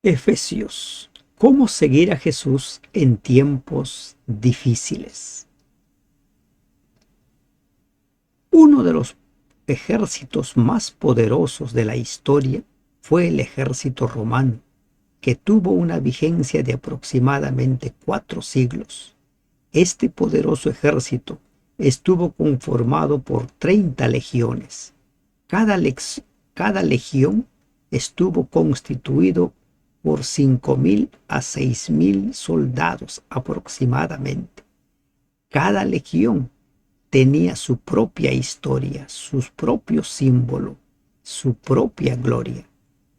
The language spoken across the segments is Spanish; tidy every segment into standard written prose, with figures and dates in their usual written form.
Efesios. ¿Cómo seguir a Jesús en tiempos difíciles? Uno de los ejércitos más poderosos de la historia fue el ejército romano, que tuvo una vigencia de aproximadamente 4 siglos. Este poderoso ejército estuvo conformado por 30 legiones. Cada legión estuvo constituido por 5.000 a 6.000 soldados aproximadamente. Cada legión tenía su propia historia, sus propios símbolos, su propia gloria.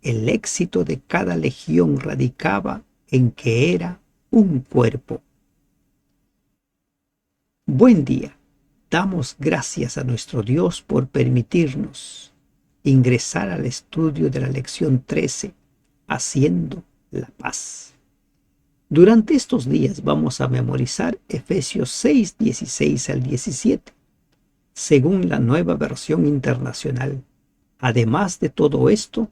El éxito de cada legión radicaba en que era un cuerpo. Buen día. Damos gracias a nuestro Dios por permitirnos ingresar al estudio de la lección 13, haciendo la paz. Durante estos días vamos a memorizar Efesios 6, 16 al 17, según la Nueva Versión Internacional. Además de todo esto,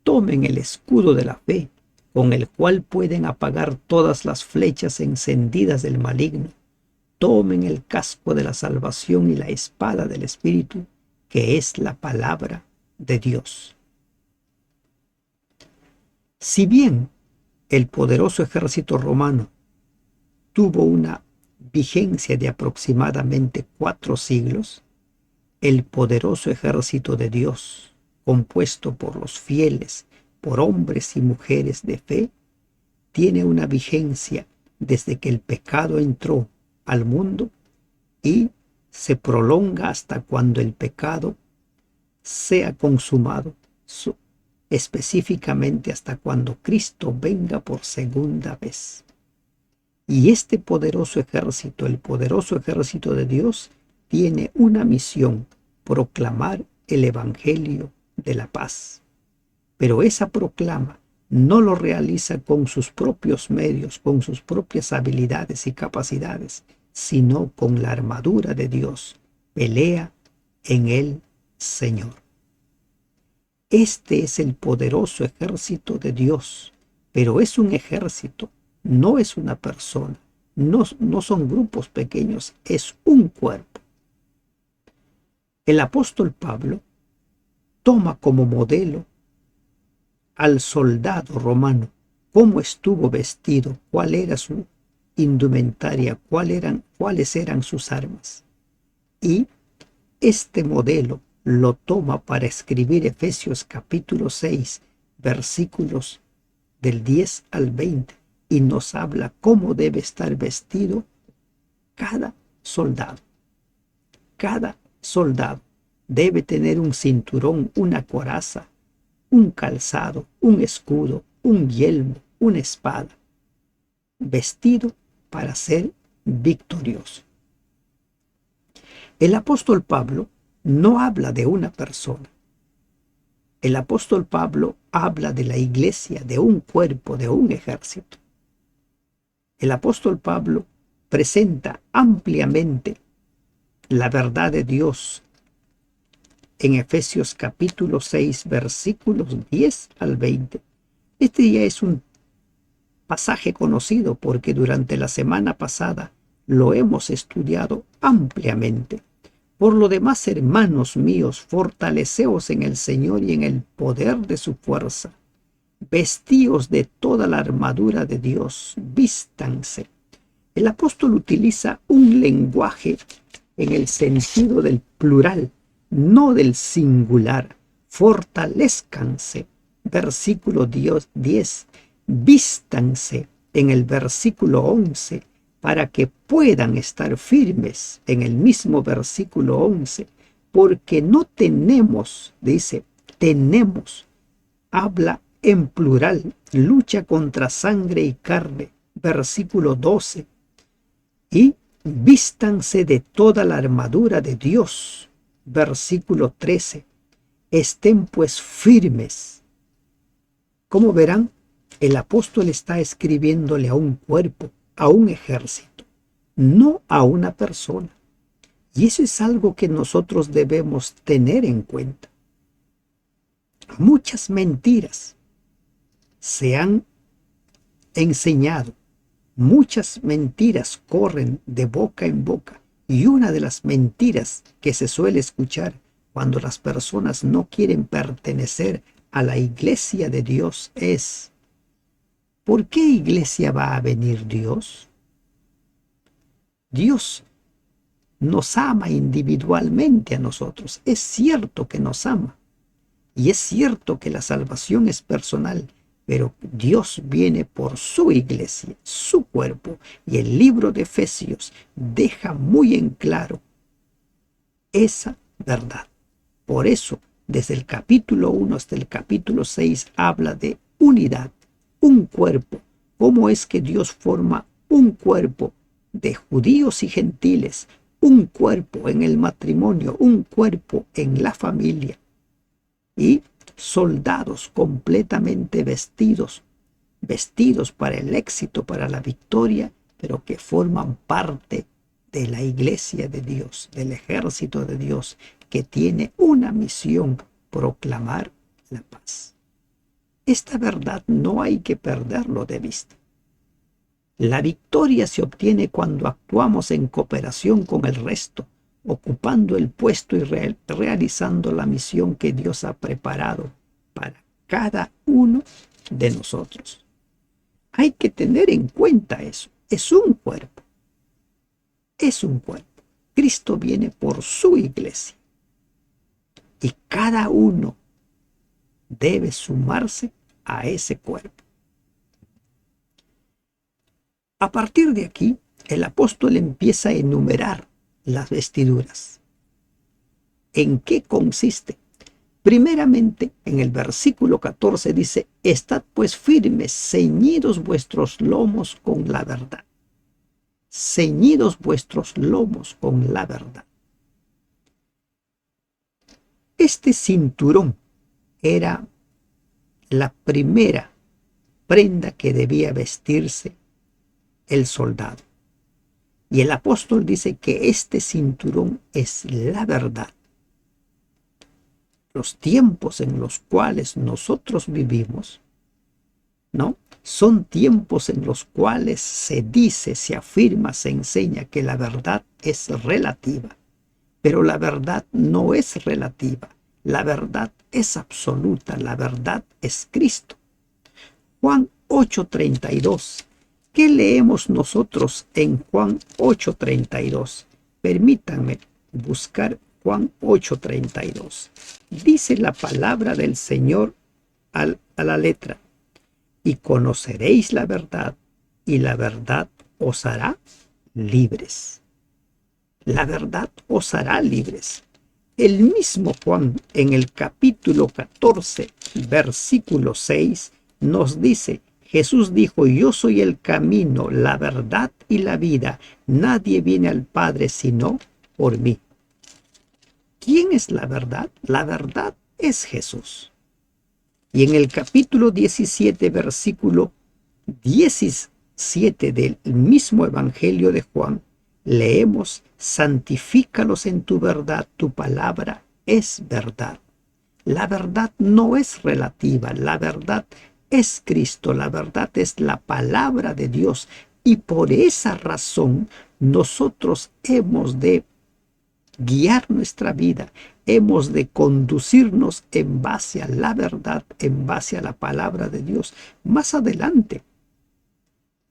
tomen el escudo de la fe, con el cual pueden apagar todas las flechas encendidas del maligno. Tomen el casco de la salvación y la espada del Espíritu, que es la palabra de Dios. Si bien el poderoso ejército romano tuvo una vigencia de aproximadamente 4 siglos, el poderoso ejército de Dios, compuesto por los fieles, por hombres y mujeres de fe, tiene una vigencia desde que el pecado entró al mundo y se prolonga hasta cuando el pecado sea consumado, específicamente hasta cuando Cristo venga por segunda vez. Y este poderoso ejército, el poderoso ejército de Dios, tiene una misión: proclamar el evangelio de la paz. Pero esa proclama no lo realiza con sus propios medios, con sus propias habilidades y capacidades, sino con la armadura de Dios. Pelea en el Señor. Este es el poderoso ejército de Dios, pero es un ejército, no es una persona, no son grupos pequeños, es un cuerpo. El apóstol Pablo toma como modelo al soldado romano, cómo estuvo vestido, cuál era su indumentaria, cuáles eran sus armas. Y este modelo lo toma para escribir Efesios capítulo 6, versículos del 10 al 20, y nos habla cómo debe estar vestido cada soldado. Cada soldado debe tener un cinturón, una coraza, un calzado, un escudo, un yelmo, una espada, vestido para ser victorioso. El apóstol Pablo no habla de una persona. El apóstol Pablo habla de la iglesia, de un cuerpo, de un ejército. El apóstol Pablo presenta ampliamente la verdad de Dios en Efesios capítulo 6, versículos 10 al 20. Este ya es un pasaje conocido porque durante la semana pasada lo hemos estudiado ampliamente. Por lo demás, hermanos míos, fortaleceos en el Señor y en el poder de su fuerza. Vestíos de toda la armadura de Dios, vístanse. El apóstol utiliza un lenguaje en el sentido del plural, no del singular. Fortalezcanse, versículo 10. Vístanse en el versículo 11, para que puedan estar firmes en el mismo versículo 11, porque no tenemos, dice, tenemos, habla en plural, lucha contra sangre y carne, versículo 12, y vístanse de toda la armadura de Dios, versículo 13, estén pues firmes. Como verán, el apóstol está escribiéndole a un cuerpo, a un ejército, no a una persona. Y eso es algo que nosotros debemos tener en cuenta. Muchas mentiras se han enseñado. Muchas mentiras corren de boca en boca, y una de las mentiras que se suele escuchar cuando las personas no quieren pertenecer a la iglesia de Dios es: ¿por qué iglesia va a venir Dios? Dios nos ama individualmente a nosotros. Es cierto que nos ama, y es cierto que la salvación es personal, pero Dios viene por su iglesia, su cuerpo, y el libro de Efesios deja muy en claro esa verdad. Por eso, desde el capítulo 1 hasta el capítulo 6 habla de unidad, un cuerpo. ¿Cómo es que Dios forma un cuerpo de judíos y gentiles, un cuerpo en el matrimonio, un cuerpo en la familia? Y soldados completamente vestidos para el éxito, para la victoria, pero que forman parte de la iglesia de Dios, del ejército de Dios, que tiene una misión: proclamar la paz. Esta verdad no hay que perderlo de vista. La victoria se obtiene cuando actuamos en cooperación con el resto, ocupando el puesto y realizando la misión que Dios ha preparado para cada uno de nosotros. Hay que tener en cuenta eso. Es un cuerpo. Es un cuerpo. Cristo viene por su iglesia. Y cada uno debe sumarse a ese cuerpo. A partir de aquí, el apóstol empieza a enumerar las vestiduras. ¿En qué consiste? Primeramente, en el versículo 14 dice: estad pues firmes, ceñidos vuestros lomos con la verdad. Ceñidos vuestros lomos con la verdad. Este cinturón era la primera prenda que debía vestirse el soldado. Y el apóstol dice que este cinturón es la verdad. Los tiempos en los cuales nosotros vivimos, ¿no? Son tiempos en los cuales se dice, se afirma, se enseña que la verdad es relativa. Pero la verdad no es relativa. La verdad es absoluta. La verdad es Cristo. Juan 8:32. ¿Qué leemos nosotros en Juan 8:32? Permítanme buscar Juan 8:32. Dice la palabra del Señor a la letra: y conoceréis la verdad, y la verdad os hará libres. La verdad os hará libres. El mismo Juan, en el capítulo 14, versículo 6, nos dice: Jesús dijo: yo soy el camino, la verdad y la vida. Nadie viene al Padre sino por mí. ¿Quién es la verdad? La verdad es Jesús. Y en el capítulo 17, versículo 17 del mismo Evangelio de Juan, leemos: santifícalos en tu verdad, tu palabra es verdad. La verdad no es relativa, la verdad es Cristo, la verdad es la palabra de Dios, y por esa razón nosotros hemos de guiar nuestra vida, hemos de conducirnos en base a la verdad, en base a la palabra de Dios. Más adelante,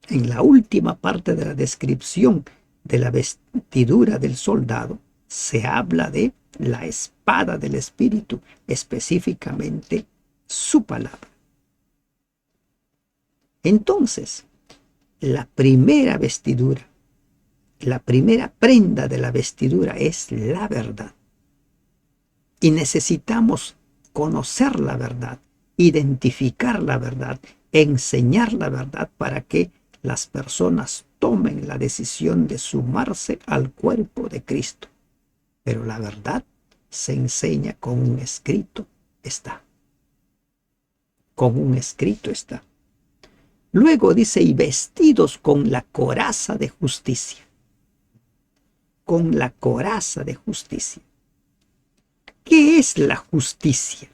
en la última parte de la descripción de la vestidura del soldado, se habla de la espada del Espíritu, específicamente su palabra. Entonces, la primera vestidura, la primera prenda de la vestidura es la verdad. Y necesitamos conocer la verdad, identificar la verdad, enseñar la verdad para que las personas tomen la decisión de sumarse al cuerpo de Cristo. Pero la verdad se enseña con un escrito está. Con un escrito está. Luego dice: y vestidos con la coraza de justicia. Con la coraza de justicia. ¿Qué es la justicia?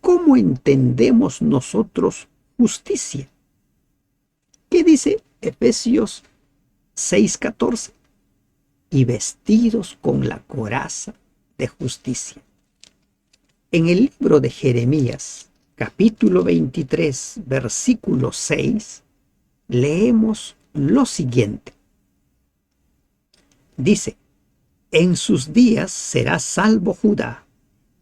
¿Cómo entendemos nosotros justicia? ¿Qué dice Efesios 6:14? Y vestidos con la coraza de justicia. En el libro de Jeremías, capítulo 23, versículo 6, leemos lo siguiente. Dice: en sus días será salvo Judá,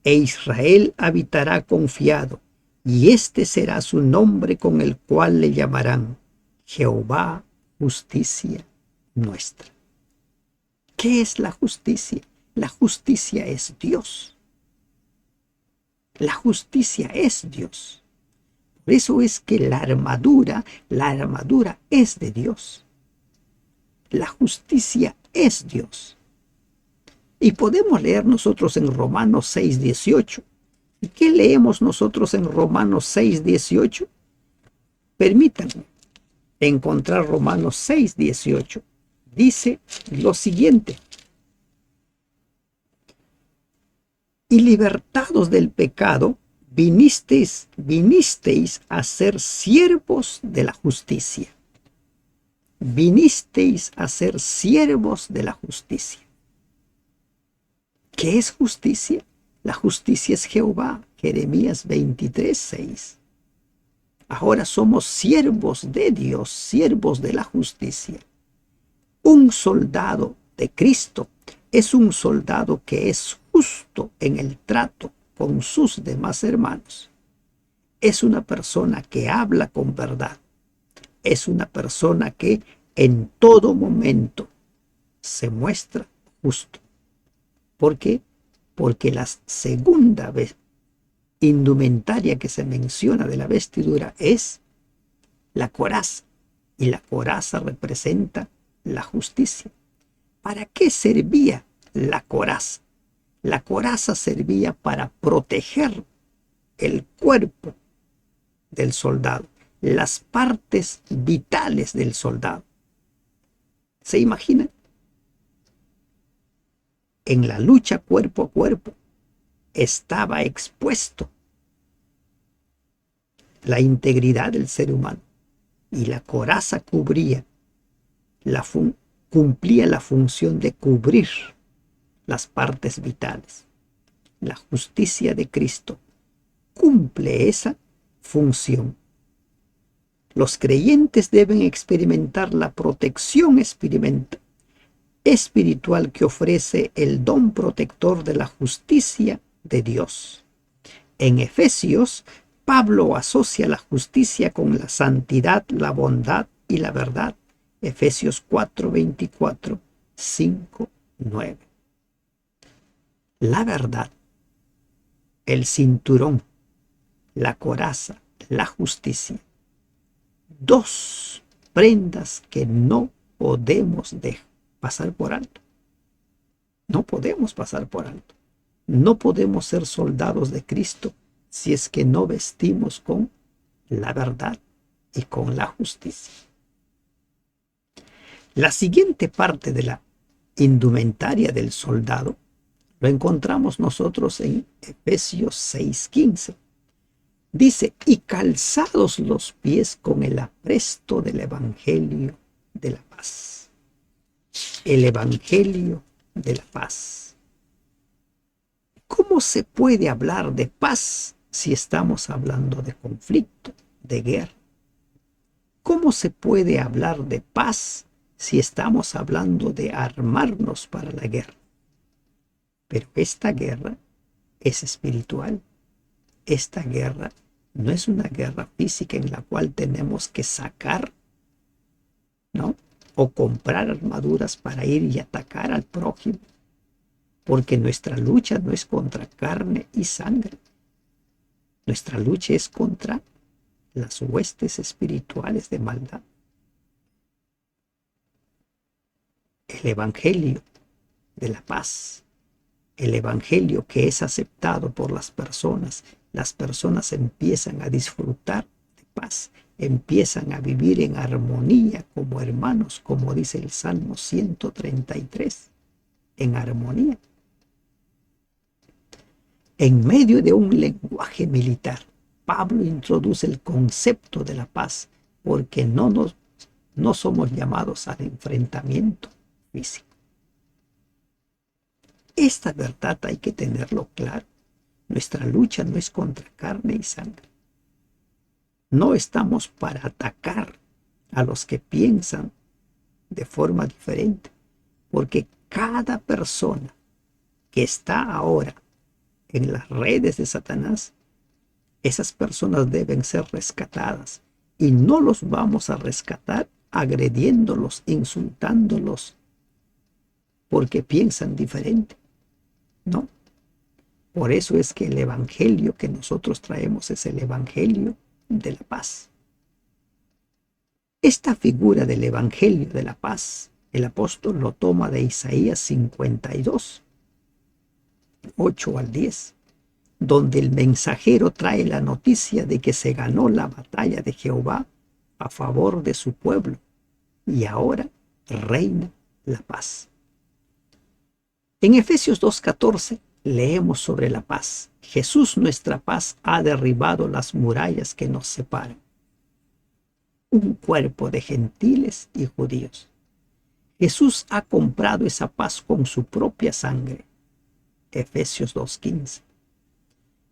e Israel habitará confiado, y este será su nombre con el cual le llamarán Jehová, justicia nuestra. ¿Qué es la justicia? La justicia es Dios. La justicia es Dios. Por eso es que la armadura es de Dios. La justicia es Dios. Y podemos leer nosotros en Romanos 6:18. ¿Y qué leemos nosotros en Romanos 6:18? Permítanme encontrar Romanos 6:18. Dice lo siguiente: y libertados del pecado, vinisteis a ser siervos de la justicia. Vinisteis a ser siervos de la justicia. ¿Qué es justicia? La justicia es Jehová. Jeremías 23:6. Ahora somos siervos de Dios, siervos de la justicia. Un soldado de Cristo es un soldado que es justo en el trato con sus demás hermanos. Es una persona que habla con verdad. Es una persona que en todo momento se muestra justo. ¿Por qué? Porque la segunda indumentaria que se menciona de la vestidura es la coraza. Y la coraza representa la justicia. ¿Para qué servía la coraza? La coraza servía para proteger el cuerpo del soldado, las partes vitales del soldado. ¿Se imaginan? En la lucha cuerpo a cuerpo estaba expuesto la integridad del ser humano, y la coraza cumplía la función de cubrir las partes vitales. La justicia de Cristo cumple esa función. Los creyentes deben experimentar la protección espiritual que ofrece el don protector de la justicia de Dios. En Efesios, Pablo asocia la justicia con la santidad, la bondad y la verdad. Efesios 4:24, 5:9. La verdad, el cinturón, la coraza, la justicia. Dos prendas que no podemos pasar por alto. No podemos pasar por alto. No podemos ser soldados de Cristo si es que no vestimos con la verdad y con la justicia. La siguiente parte de la indumentaria del soldado lo encontramos nosotros en Efesios 6:15. Dice: y calzados los pies con el apresto del Evangelio de la paz. El Evangelio de la paz. ¿Cómo se puede hablar de paz si estamos hablando de conflicto, de guerra? ¿Cómo se puede hablar de paz si estamos hablando de armarnos para la guerra? Pero esta guerra es espiritual. Esta guerra no es una guerra física en la cual tenemos que sacar, ¿no?, o comprar armaduras para ir y atacar al prójimo. Porque nuestra lucha no es contra carne y sangre. Nuestra lucha es contra las huestes espirituales de maldad. El Evangelio de la paz, el Evangelio que es aceptado por las personas empiezan a disfrutar de paz, empiezan a vivir en armonía como hermanos, como dice el Salmo 133, en armonía. En medio de un lenguaje militar, Pablo introduce el concepto de la paz, porque no nos no somos llamados al enfrentamiento físico. Esta verdad hay que tenerlo claro. Nuestra lucha no es contra carne y sangre. No estamos para atacar a los que piensan de forma diferente, porque cada persona que está ahora en las redes de Satanás, esas personas deben ser rescatadas, y no los vamos a rescatar agrediéndolos, insultándolos, porque piensan diferente. No. Por eso es que el evangelio que nosotros traemos es el evangelio de la paz. Esta figura del evangelio de la paz, el apóstol lo toma de Isaías 52, 8 al 10, donde el mensajero trae la noticia de que se ganó la batalla de Jehová a favor de su pueblo, y ahora reina la paz. En Efesios 2:14 leemos sobre la paz. Jesús, nuestra paz, ha derribado las murallas que nos separan. Un cuerpo de gentiles y judíos. Jesús ha comprado esa paz con su propia sangre. Efesios 2:15.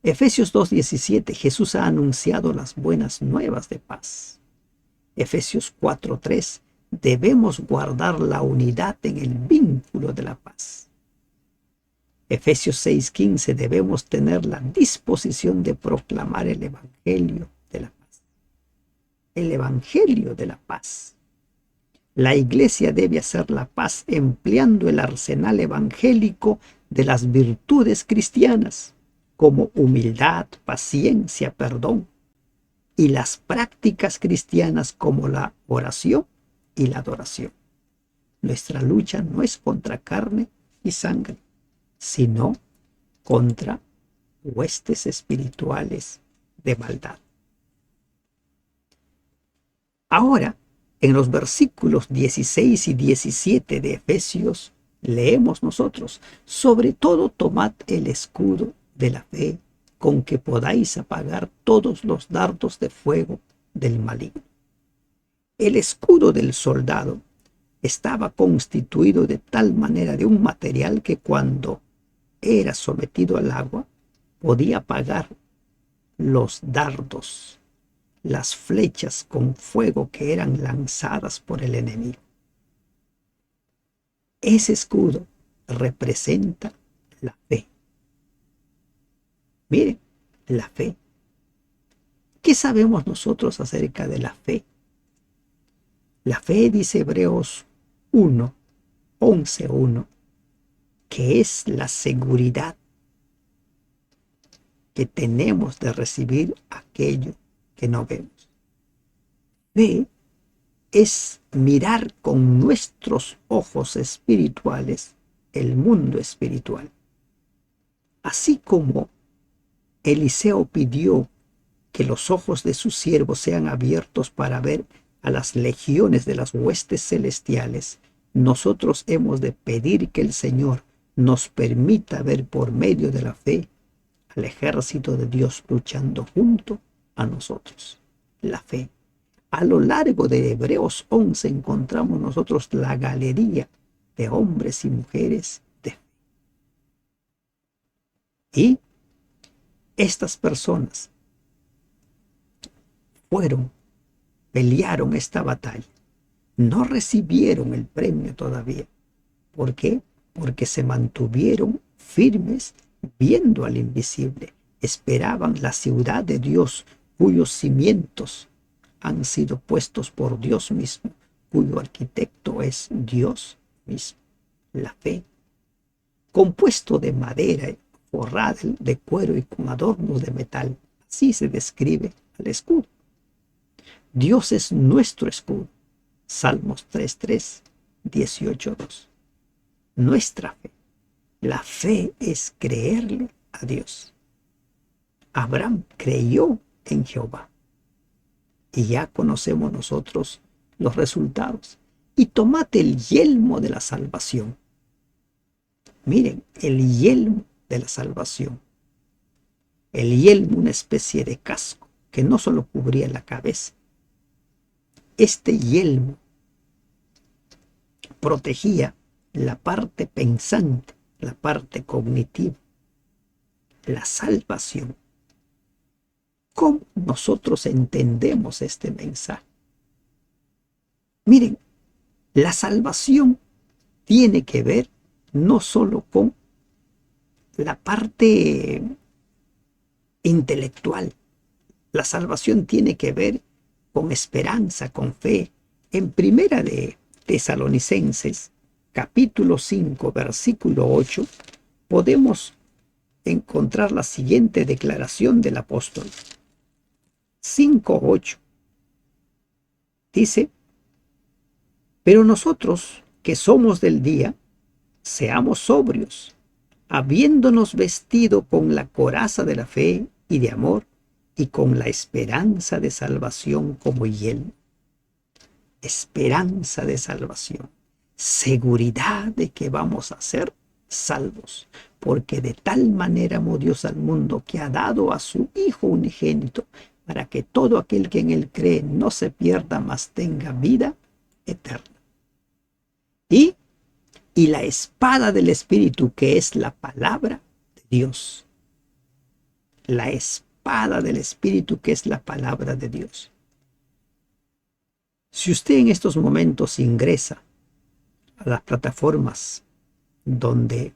Efesios 2:17, Jesús ha anunciado las buenas nuevas de paz. Efesios 4:3, debemos guardar la unidad en el vínculo de la paz. Efesios 6:15, debemos tener la disposición de proclamar el evangelio de la paz. El evangelio de la paz. La iglesia debe hacer la paz empleando el arsenal evangélico de las virtudes cristianas, como humildad, paciencia, perdón, y las prácticas cristianas como la oración y la adoración. Nuestra lucha no es contra carne y sangre, sino contra huestes espirituales de maldad. Ahora, en los versículos 16 y 17 de Efesios, leemos nosotros: sobre todo tomad el escudo de la fe, con que podáis apagar todos los dardos de fuego del maligno. El escudo del soldado estaba constituido de tal manera de un material que cuando era sometido al agua podía apagar los dardos, las flechas con fuego que eran lanzadas por el enemigo. Ese escudo representa la fe. Miren, la fe. ¿Qué sabemos nosotros acerca de la fe? La fe, dice Hebreos 1, 11:1, que es la seguridad que tenemos de recibir aquello que no vemos. Fe es mirar con nuestros ojos espirituales el mundo espiritual. Así como Eliseo pidió que los ojos de sus siervos sean abiertos para ver a las legiones de las huestes celestiales, nosotros hemos de pedir que el Señor nos permita ver por medio de la fe al ejército de Dios luchando junto a nosotros. La fe. A lo largo de Hebreos 11 encontramos nosotros la galería de hombres y mujeres de fe. Y estas personas pelearon esta batalla. No recibieron el premio todavía. ¿Por qué? Porque se mantuvieron firmes viendo al invisible. Esperaban la ciudad de Dios, cuyos cimientos han sido puestos por Dios mismo, cuyo arquitecto es Dios mismo. La fe, compuesto de madera, forrada de cuero y con adornos de metal. Así se describe al escudo. Dios es nuestro escudo. Salmos 3:3, 18:2. Nuestra fe. La fe es creerle a Dios. Abraham creyó en Jehová. Y ya conocemos nosotros los resultados. Y tomad el yelmo de la salvación. Miren, el yelmo de la salvación. El yelmo, una especie de casco que no solo cubría la cabeza. Este yelmo protegía la parte pensante, la parte cognitiva, la salvación. ¿Cómo nosotros entendemos este mensaje? Miren, la salvación tiene que ver no solo con la parte intelectual. La salvación tiene que ver con esperanza, con fe. En Primera de Tesalonicenses, capítulo 5, versículo 8, podemos encontrar la siguiente declaración del apóstol. 5:8 dice: pero nosotros que somos del día, seamos sobrios, habiéndonos vestido con la coraza de la fe y de amor, y con la esperanza de salvación como yelmo. Esperanza de salvación, seguridad de que vamos a ser salvos, porque de tal manera amó Dios al mundo que ha dado a su Hijo unigénito, para que todo aquel que en él cree no se pierda, mas tenga vida eterna. Y la espada del Espíritu, que es la palabra de Dios. La espada del Espíritu, que es la palabra de Dios. Si usted en estos momentos ingresa a las plataformas donde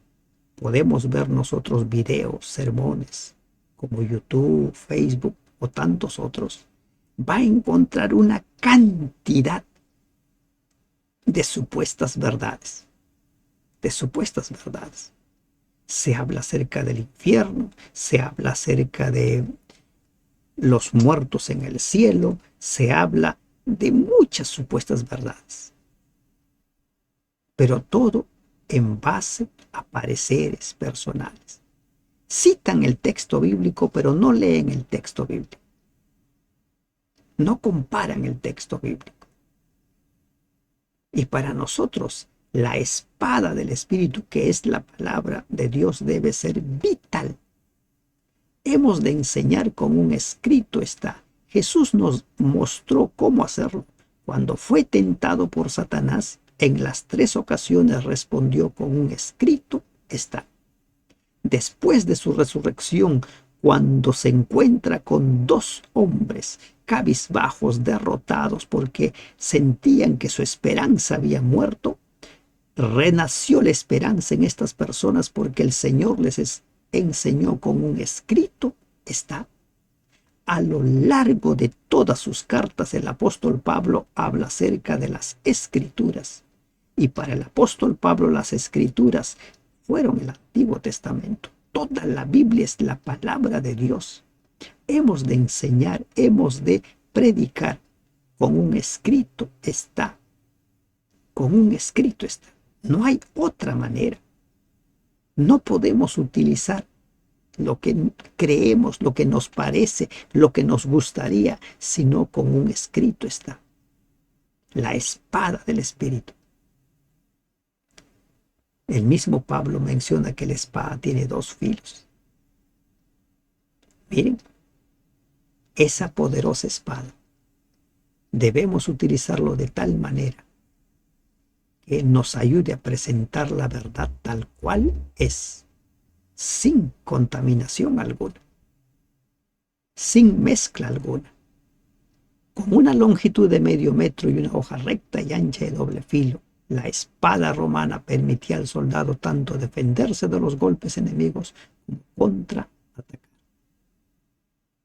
podemos ver nosotros videos, sermones, como YouTube, Facebook o tantos otros, va a encontrar una cantidad de supuestas verdades. De supuestas verdades. Se habla acerca del infierno, se habla acerca de los muertos en el cielo, se habla de muchas supuestas verdades. Pero todo en base a pareceres personales. Citan el texto bíblico, pero no leen el texto bíblico. No comparan el texto bíblico. Y para nosotros, la espada del Espíritu, que es la palabra de Dios, debe ser vital. Hemos de enseñar con un escrito está. Jesús nos mostró cómo hacerlo. Cuando fue tentado por Satanás, en las 3 ocasiones respondió con un escrito está. Después de su resurrección, cuando se encuentra con 2 hombres cabizbajos, derrotados porque sentían que su esperanza había muerto, renació la esperanza en estas personas porque el Señor les enseñó con un escrito está. A lo largo de todas sus cartas, el apóstol Pablo habla acerca de las escrituras. Y para el apóstol Pablo las escrituras fueron el Antiguo Testamento. Toda la Biblia es la palabra de Dios. Hemos de enseñar, hemos de predicar. Con un escrito está. Con un escrito está. No hay otra manera. No podemos utilizar lo que creemos, lo que nos parece, lo que nos gustaría, sino con un escrito está. La espada del Espíritu. El mismo Pablo menciona que la espada tiene 2 filos. Miren, esa poderosa espada debemos utilizarlo de tal manera que nos ayude a presentar la verdad tal cual es, sin contaminación alguna, sin mezcla alguna, con una longitud de medio metro y una hoja recta y ancha de doble filo. La espada romana permitía al soldado tanto defenderse de los golpes enemigos como contraatacar.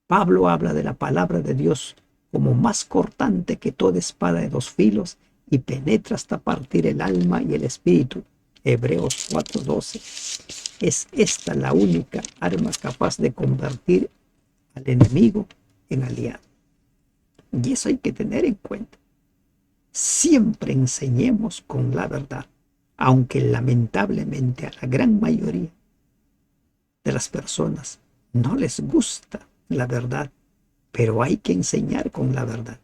Pablo habla de la palabra de Dios como más cortante que toda espada de 2 filos y penetra hasta partir el alma y el espíritu. Hebreos 4:12. Es esta la única arma capaz de convertir al enemigo en aliado. Y eso hay que tener en cuenta. Siempre enseñemos con la verdad, aunque lamentablemente a la gran mayoría de las personas no les gusta la verdad, pero hay que enseñar con la verdad.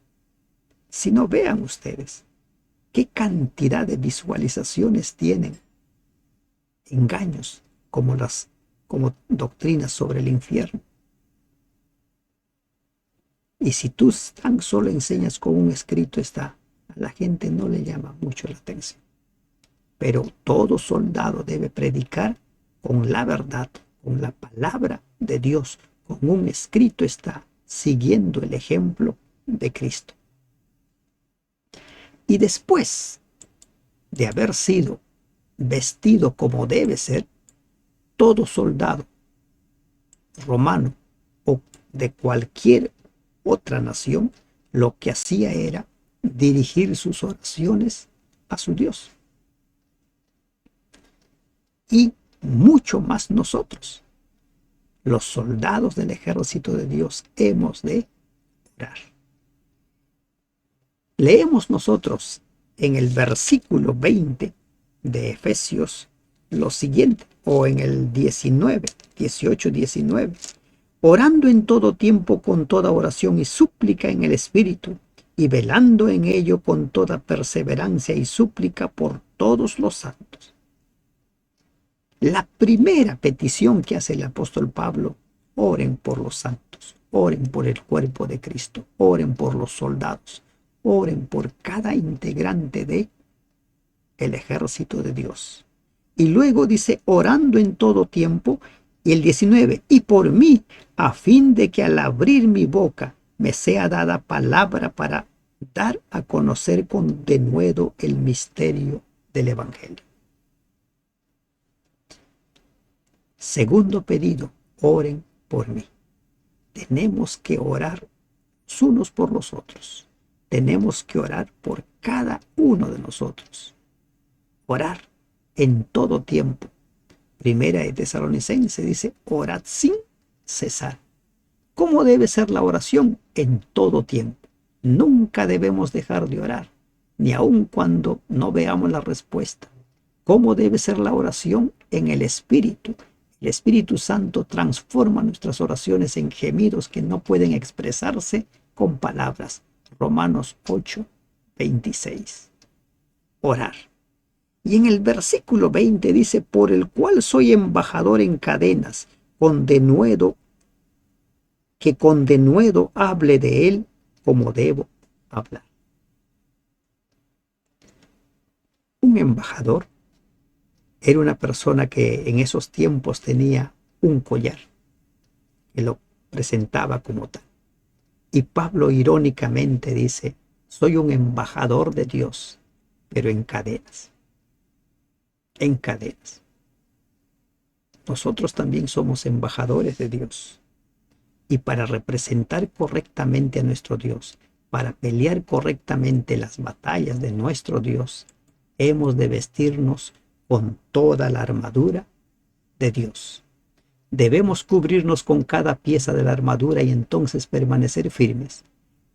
Si no, vean ustedes qué cantidad de visualizaciones tienen engaños como doctrinas sobre el infierno. Y si tú tan solo enseñas con un escrito está, a la gente no le llama mucho la atención. pero todo soldado debe predicar con la verdad, con la palabra de Dios, con un escrito está, siguiendo el ejemplo de Cristo. Y después de haber sido vestido como debe ser, todo soldado romano o de cualquier otra nación, lo que hacía era dirigir sus oraciones a su Dios. Y mucho más nosotros, los soldados del ejército de Dios, hemos de orar. Leemos nosotros en el versículo 20 de Efesios lo siguiente, o en el 18-19. Orando en todo tiempo con toda oración y súplica en el Espíritu, y velando en ello con toda perseverancia y súplica por todos los santos. La primera petición que hace el apóstol Pablo: oren por los santos, oren por el cuerpo de Cristo, oren por los soldados, oren por cada integrante de el ejército de Dios. Y luego dice, orando en todo tiempo, y el 19, y por mí, a fin de que al abrir mi boca me sea dada palabra para dar a conocer con denuedo el misterio del Evangelio. Segundo pedido, oren por mí. Tenemos que orar los unos por los otros. Tenemos que orar por cada uno de nosotros. Orar en todo tiempo. Primera de Tesalonicenses dice, orad sin cesar. ¿Cómo debe ser la oración? En todo tiempo. Nunca debemos dejar de orar, ni aun cuando no veamos la respuesta. ¿Cómo debe ser la oración? En el Espíritu. El Espíritu Santo transforma nuestras oraciones en gemidos que no pueden expresarse con palabras. Romanos 8:26. Orar. Y en el versículo 20 dice, por el cual soy embajador en cadenas, que con denuedo hable de él como debo hablar. Un embajador era una persona que en esos tiempos tenía un collar, que lo presentaba como tal. Y Pablo irónicamente dice, soy un embajador de Dios, pero en cadenas. En cadenas. Nosotros también somos embajadores de Dios. Y para representar correctamente a nuestro Dios, para pelear correctamente las batallas de nuestro Dios, hemos de vestirnos con toda la armadura de Dios. Debemos cubrirnos con cada pieza de la armadura y entonces permanecer firmes.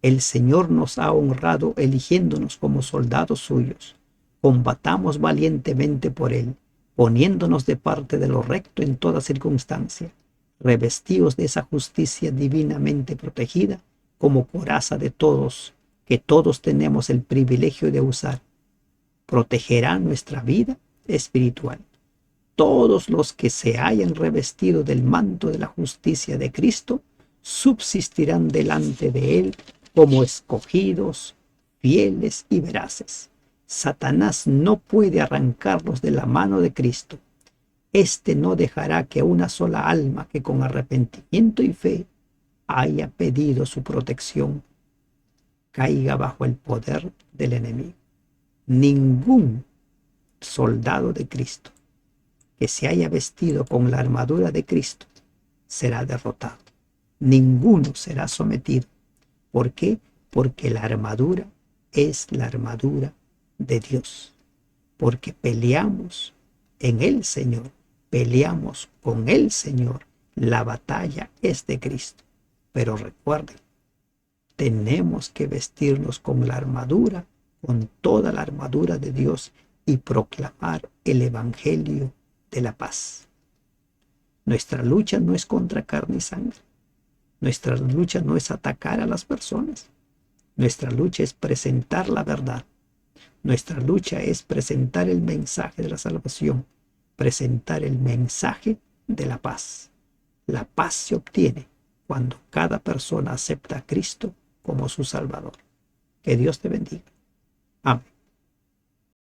El Señor nos ha honrado eligiéndonos como soldados suyos. Combatamos valientemente por Él, poniéndonos de parte de lo recto en toda circunstancia, revestidos de esa justicia divinamente protegida como coraza de todos, que todos tenemos el privilegio de usar. Protegerá nuestra vida espiritual. Todos los que se hayan revestido del manto de la justicia de Cristo subsistirán delante de Él como escogidos, fieles y veraces. Satanás no puede arrancarlos de la mano de Cristo. Este no dejará que una sola alma que con arrepentimiento y fe haya pedido su protección caiga bajo el poder del enemigo. Ningún soldado de Cristo que se haya vestido con la armadura de Cristo será derrotado. Ninguno será sometido. ¿Por qué? Porque la armadura es la armadura de Dios. Porque peleamos en el Señor, peleamos con el Señor. La batalla es de Cristo. Pero recuerden, tenemos que vestirnos con la armadura, con toda la armadura de Dios y proclamar el Evangelio de la paz. Nuestra lucha no es contra carne y sangre. Nuestra lucha no es atacar a las personas. Nuestra lucha es presentar la verdad. Nuestra lucha es presentar el mensaje de la salvación, presentar el mensaje de la paz. La paz se obtiene cuando cada persona acepta a Cristo como su Salvador. Que Dios te bendiga. Amén.